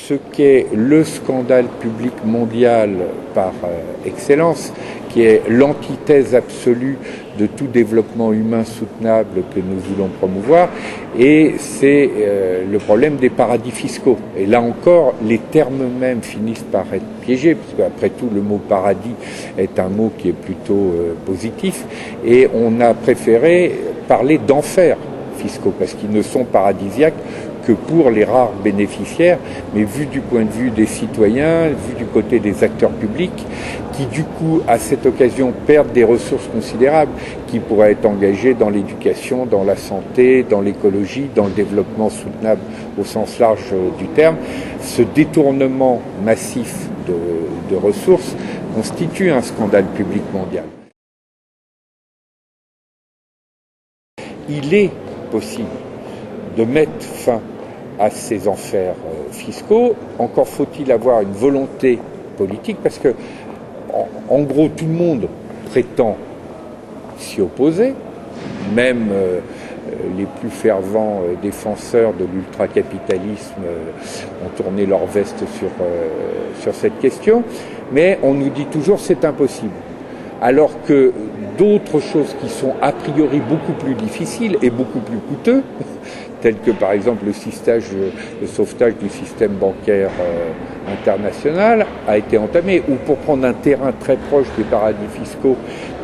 ce qu'est le scandale public mondial par excellence, qui est l'antithèse absolue de tout développement humain soutenable que nous voulons promouvoir, et c'est le problème des paradis fiscaux. Et là encore, les termes mêmes finissent par être piégés, parce qu'après tout, le mot paradis est un mot qui est plutôt positif, et on a préféré parler d'enfers fiscaux, parce qu'ils ne sont paradisiaques que pour les rares bénéficiaires, mais vu du point de vue des citoyens, vu du côté des acteurs publics, qui du coup, à cette occasion, perdent des ressources considérables qui pourraient être engagées dans l'éducation, dans la santé, dans l'écologie, dans le développement soutenable au sens large du terme. Ce détournement massif de ressources constitue un scandale public mondial. Il est possible de mettre fin à ces enfers fiscaux. Encore faut-il avoir une volonté politique, parce que, en gros, tout le monde prétend s'y opposer, même les plus fervents défenseurs de l'ultracapitalisme ont tourné leur veste sur cette question, mais on nous dit toujours c'est impossible. Alors que d'autres choses qui sont a priori beaucoup plus difficiles et beaucoup plus coûteux, tels que par exemple le sauvetage du système bancaire international, a été entamé, ou pour prendre un terrain très proche des paradis fiscaux,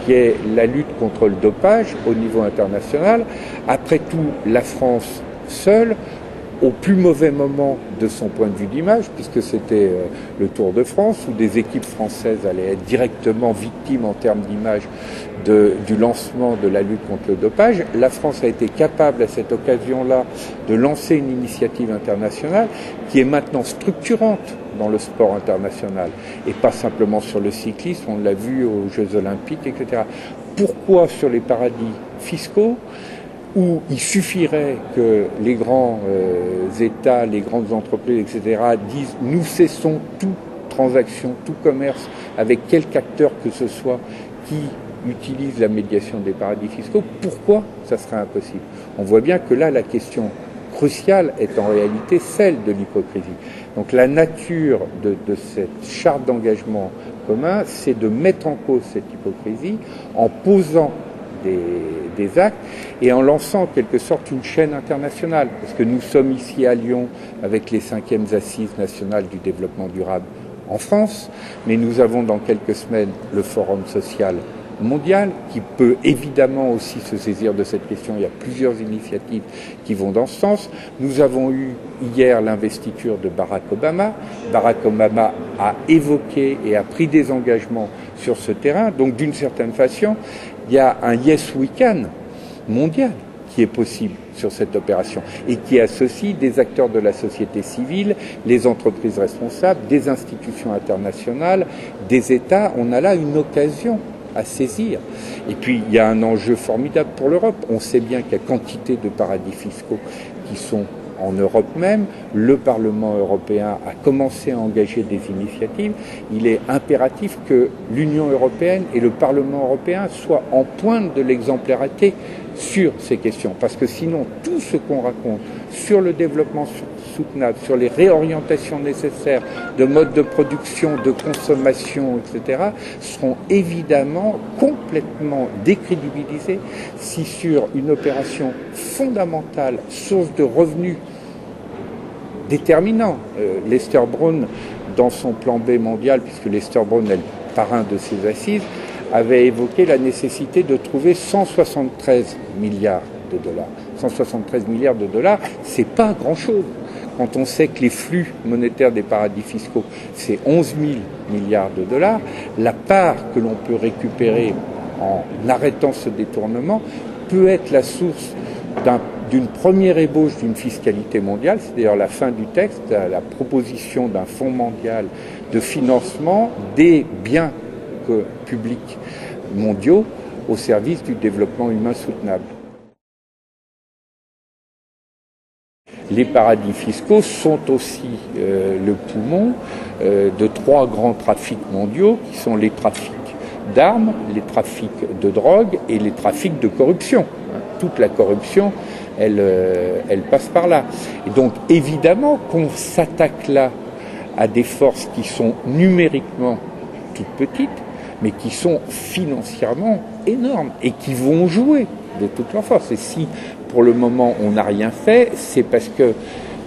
qui est la lutte contre le dopage au niveau international. Après tout, la France seule, au plus mauvais moment de son point de vue d'image, puisque c'était le Tour de France, où des équipes françaises allaient être directement victimes en termes d'image du lancement de la lutte contre le dopage. La France a été capable à cette occasion-là de lancer une initiative internationale qui est maintenant structurante dans le sport international, et pas simplement sur le cyclisme, on l'a vu aux Jeux Olympiques, etc. Pourquoi sur les paradis fiscaux, où il suffirait que les grands États, les grandes entreprises, etc., disent « nous cessons toute transaction, tout commerce avec quelque acteur que ce soit qui utilise la médiation des paradis fiscaux », pourquoi ça serait impossible? On voit bien que là, la question cruciale est en réalité celle de l'hypocrisie. Donc la nature de cette charte d'engagement commun, c'est de mettre en cause cette hypocrisie en posant des actes et en lançant en quelque sorte une chaîne internationale, parce que nous sommes ici à Lyon avec les 5e assises nationales du développement durable en France, mais nous avons dans quelques semaines le Forum social mondial qui peut évidemment aussi se saisir de cette question. Il y a plusieurs initiatives qui vont dans ce sens. Nous avons eu hier l'investiture de Barack Obama. Barack Obama a évoqué et a pris des engagements sur ce terrain. Donc d'une certaine façon, il y a un Yes We Can mondial qui est possible sur cette opération et qui associe des acteurs de la société civile, les entreprises responsables, des institutions internationales, des États. On a là une occasion à saisir. Et puis, il y a un enjeu formidable pour l'Europe. On sait bien qu'il y a quantité de paradis fiscaux qui sont en Europe même. Le Parlement européen a commencé à engager des initiatives. Il est impératif que l'Union européenne et le Parlement européen soient en pointe de l'exemplarité sur ces questions. Parce que sinon, tout ce qu'on raconte sur le développement soutenable, sur les réorientations nécessaires de modes de production, de consommation, etc., seront évidemment complètement décrédibilisés si sur une opération fondamentale, source de revenus déterminant, Lester Brown, dans son plan B mondial, puisque Lester Brown est le parrain de ces assises, avait évoqué la nécessité de trouver 173 milliards de dollars. 173 milliards de dollars, c'est pas grand-chose. Quand on sait que les flux monétaires des paradis fiscaux, c'est 11 000 milliards de dollars, la part que l'on peut récupérer en arrêtant ce détournement peut être la source d'une première ébauche d'une fiscalité mondiale. C'est d'ailleurs la fin du texte, la proposition d'un fonds mondial de financement des biens publics mondiaux au service du développement humain soutenable. Les paradis fiscaux sont aussi le poumon de 3 grands trafics mondiaux qui sont les trafics d'armes, les trafics de drogue et les trafics de corruption. Toute la corruption, elle passe par là. Et donc évidemment qu'on s'attaque là à des forces qui sont numériquement toutes petites, mais qui sont financièrement énormes et qui vont jouer de toute leur force. Et si, pour le moment, on n'a rien fait, c'est parce que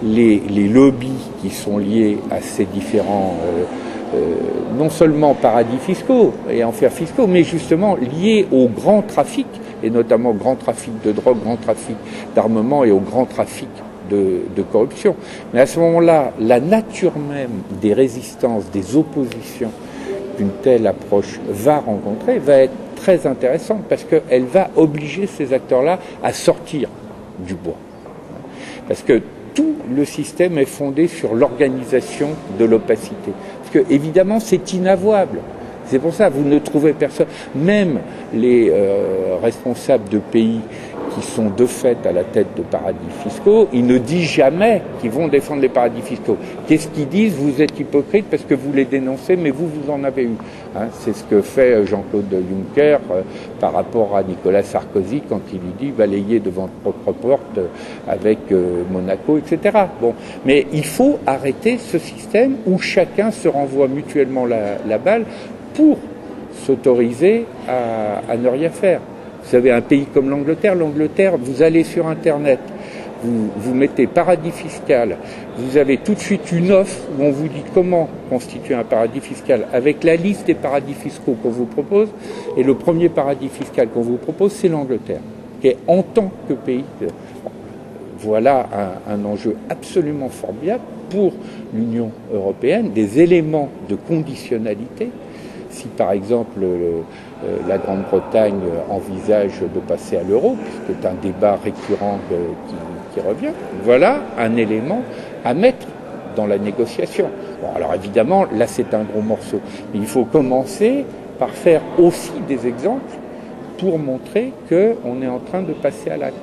les lobbies qui sont liés à ces différents, non seulement paradis fiscaux et enfers fiscaux, mais justement liés au grand trafic, et notamment au grand trafic de drogue, grand trafic d'armement et au grand trafic de corruption. Mais à ce moment-là, la nature même des résistances, des oppositions qu'une telle approche va rencontrer va être très intéressante parce qu'elle va obliger ces acteurs-là à sortir du bois. Parce que tout le système est fondé sur l'organisation de l'opacité. Parce que, évidemment, c'est inavouable. C'est pour ça que vous ne trouvez personne. Même les responsables de pays qui sont de fait à la tête de paradis fiscaux, ils ne disent jamais qu'ils vont défendre les paradis fiscaux. Qu'est-ce qu'ils disent? Vous êtes hypocrite parce que vous les dénoncez, mais vous en avez eu. Hein, c'est ce que fait Jean-Claude Juncker par rapport à Nicolas Sarkozy quand il lui dit balayez devant votre propre porte avec Monaco, etc. Bon, mais il faut arrêter ce système où chacun se renvoie mutuellement la balle pour s'autoriser à ne rien faire. Vous savez, un pays comme l'Angleterre, vous allez sur Internet, vous mettez paradis fiscal, vous avez tout de suite une offre où on vous dit comment constituer un paradis fiscal avec la liste des paradis fiscaux qu'on vous propose, et le premier paradis fiscal qu'on vous propose, c'est l'Angleterre, qui est en tant que pays. Voilà un enjeu absolument formidable pour l'Union européenne, des éléments de conditionnalité. Si par exemple la Grande-Bretagne envisage de passer à l'euro, puisque c'est un débat récurrent qui revient, voilà un élément à mettre dans la négociation. Bon, alors évidemment, là c'est un gros morceau, mais il faut commencer par faire aussi des exemples pour montrer qu'on est en train de passer à l'acte.